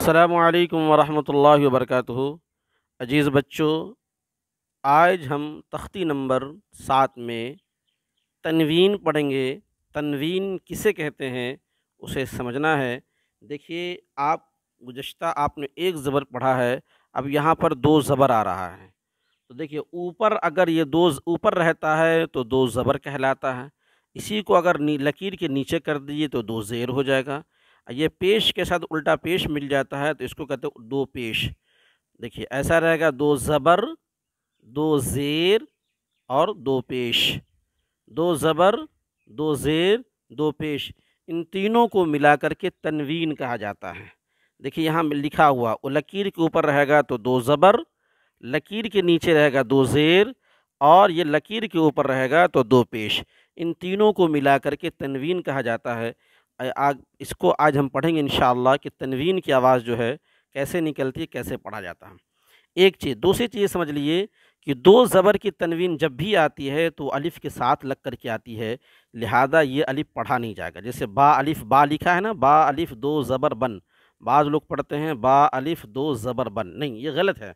السلام علیکم ورحمۃ اللہ وبرکاتہ۔ عزیز بچوں، آج ہم تختی نمبر 7 میں تنوین پڑھیں گے۔ تنوین کسے کہتے ہیں اسے سمجھنا ہے۔ دیکھیے، گزشتہ آپ نے ایک زبر پڑھا ہے، اب یہاں پر 2 زبر آ رہا ہے۔ تو دیکھیے، اوپر اگر یہ 2 اوپر رہتا ہے تو 2 زبر کہلاتا ہے۔ اسی کو اگر لکیر کے نیچے کر دیجیے تو 2 زیر ہو جائے گا۔ یہ پیش کے ساتھ الٹا پیش مل جاتا ہے تو اس کو کہتے ہیں 2 پیش۔ دیکھیے ایسا رہے گا، 2 زبر 2 زیر اور 2 پیش، 2 زبر 2 زیر 2 پیش، ان تینوں کو ملا کر کے تنوین کہا جاتا ہے۔ دیکھیے یہاں لکھا ہوا، لکیر کے اوپر رہے گا تو 2 زبر، لکیر کے نیچے رہے گا 2 زیر، اور یہ لکیر کے اوپر رہے گا تو 2 پیش، ان تینوں کو ملا کر کے تنوین کہا جاتا ہے۔ اس کو آج ہم پڑھیں گے انشاءاللہ کہ تنوین کی آواز جو ہے کیسے نکلتی ہے، کیسے پڑھا جاتا ہے۔ ایک چیز، دوسری چیز سمجھ لیے کہ 2 زبر کی تنوین جب بھی آتی ہے تو الف کے ساتھ لگ کر کے آتی ہے، لہذا یہ الف پڑھا نہیں جائے گا۔ جیسے با الف با لکھا ہے نا، با الف 2 زبر بن، بعض لوگ پڑھتے ہیں با الف 2 زبر بن، نہیں، یہ غلط ہے۔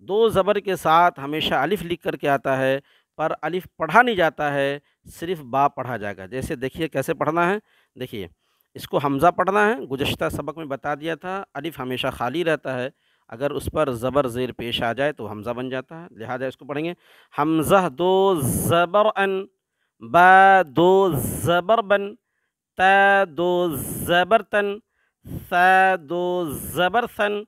2 زبر کے ساتھ ہمیشہ الف لکھ کر کے آتا ہے، پر الف پڑھا نہیں جاتا ہے، صرف با پڑھا جائے گا۔ جیسے دیکھیے کیسے پڑھنا ہے، دیکھیے اس کو حمزہ پڑھنا ہے، گزشتہ سبق میں بتا دیا تھا، الف ہمیشہ خالی رہتا ہے، اگر اس پر زبر زیر پیش آ جائے تو حمزہ بن جاتا ہے، لہذا اس کو پڑھیں گے حمزہ 2 زبر ان، با 2 زبر بن، تا 2 زبر تن، ثا 2 زبر ثن،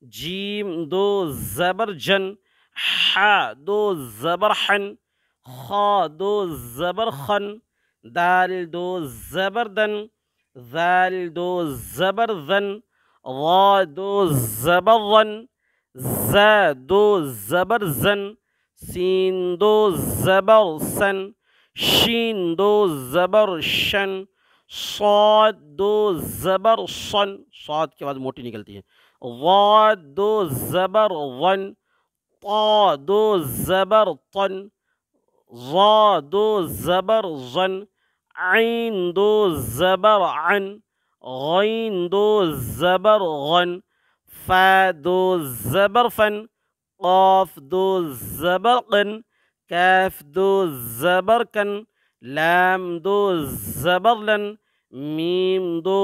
جیم 2 زبر جن، حا 2 زبر حن، خا 2 زبر خن، دال 2 زبر دن، ذال 2 زبر ذن، وا 2 زبر ون، زا 2 زبر زن، سین 2 زبر سن، شین 2 زبر شن، صاد 2 زبر صن، صاد کی آواز موٹی نکلتی ہے، ضاد 2 زبر ون، طا 2 زبر طن، ظا 2 زبر ظن، عین 2 زبر عن، غین 2 زبر غن، فا 2 زبر فن، قاف 2 زبر قن، کاف 2 زبر کن، لام 2 زبر لن، میم 2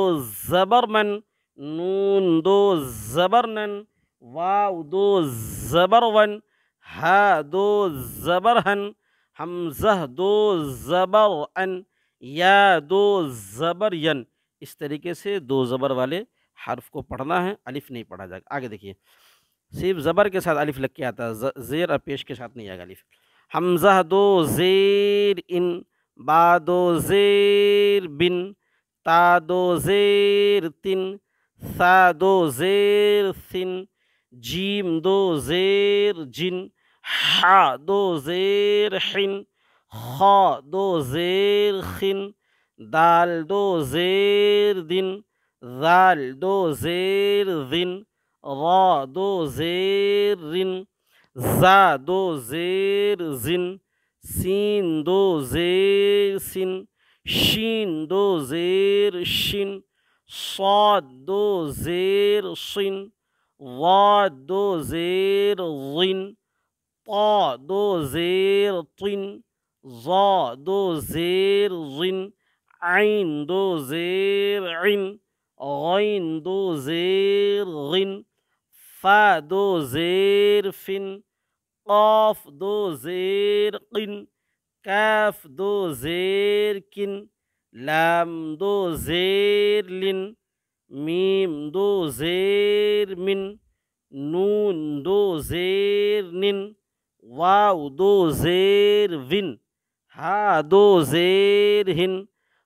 زبر من، نون 2 زبر نن، واو 2 زبر ون، ہا 2 زبر ہن، حمزہ 2 زبر ان، یا 2 زبر ین۔ اس طریقے سے 2 زبر والے حرف کو پڑھنا ہے، الف نہیں پڑھا جائے گا۔ آگے دیکھیے، صرف زبر کے ساتھ الف لگ کے آتا ہے، زیر اور پیش کے ساتھ نہیں آئے گا الف۔ حمزہ 2 زیر ان، با 2 زیر بن، تا 2 زیر تن، ثا 2 زیر ثن، جیم 2 زیر جن، حا 2 زیر حن، خا 2 زیر خن، دال 2 زیر دن، ذال 2 زیر ذن، را 2 زیر رن، زا 2 زیر زن، سین 2 زیر سن، شین 2 زیر شن، صاد 2 زیر صن، ضاد 2 زیر ظن، طا 2 زیر طن، ظا 2 زیر ظن، عین 2 زیر عن، غین 2 زیر غن، فا 2 زیر فن، قاف 2 زیر قن، کاف 2 زیر کن، لام 2 زیر لن، میم 2 زیر من، نون 2 زیر نن، واو 2 زیر ون، ہا 2 زیر ہن،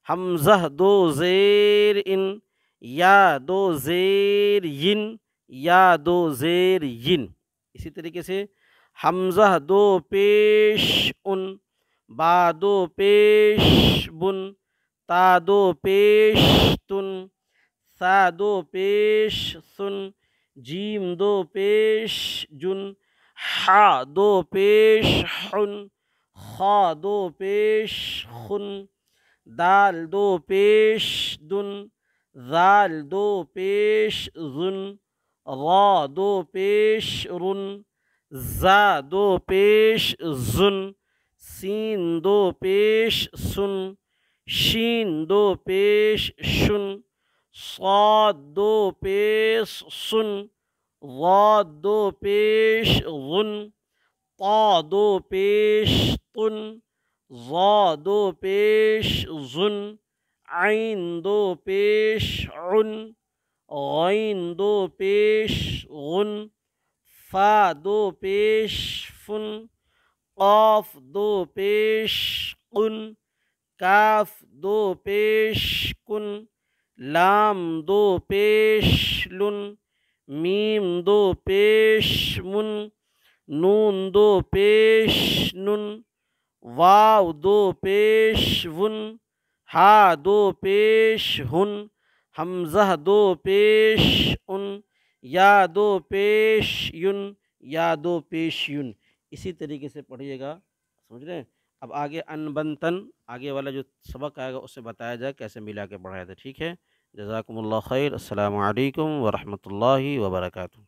حمزہ 2 زیر ان، یا 2 زیر ین، یا 2 زیر ین۔ اسی طریقے سے حمزہ 2 پیش ان، با 2 پیش بن، تا 2 پیش تن، ثا 2 پیش ثن، جیم 2 پیش جن، حا 2 پیش حن، خا 2 پیش خن، دال 2 پیش دن، ذال 2 پیش ذن، را دو پیش رن، زا دو پیش زن، سین دو پیش سن، شین دو پیش شن، صاد دو پیش سن، ضاد دو پیش غن، طا دو پیش طن، ظا دو پیش ظن، عین دو پیش عن، غین دو پیش غن، فا دو پیش فن، قاف دو پیش قن، کاف دو پیش کن، لام دو پیش لن، میم دو پیش من، نون دو پیش نن، واو دو پیش ون، ہا دو پیش ہن، حمزہ دو پیش ان، یا دو پیش یون، یا دو پیش یون۔ اسی طریقے سے پڑھیے گا، سمجھ رہے ہیں؟ اب آگے ان بن تن، آگے والا جو سبق آئے گا اس سے بتایا جائے کیسے ملا کے پڑھایا تھا، ٹھیک ہے؟ جزاکم اللہ خیر، السلام علیکم ورحمۃ اللہ وبرکاتہ۔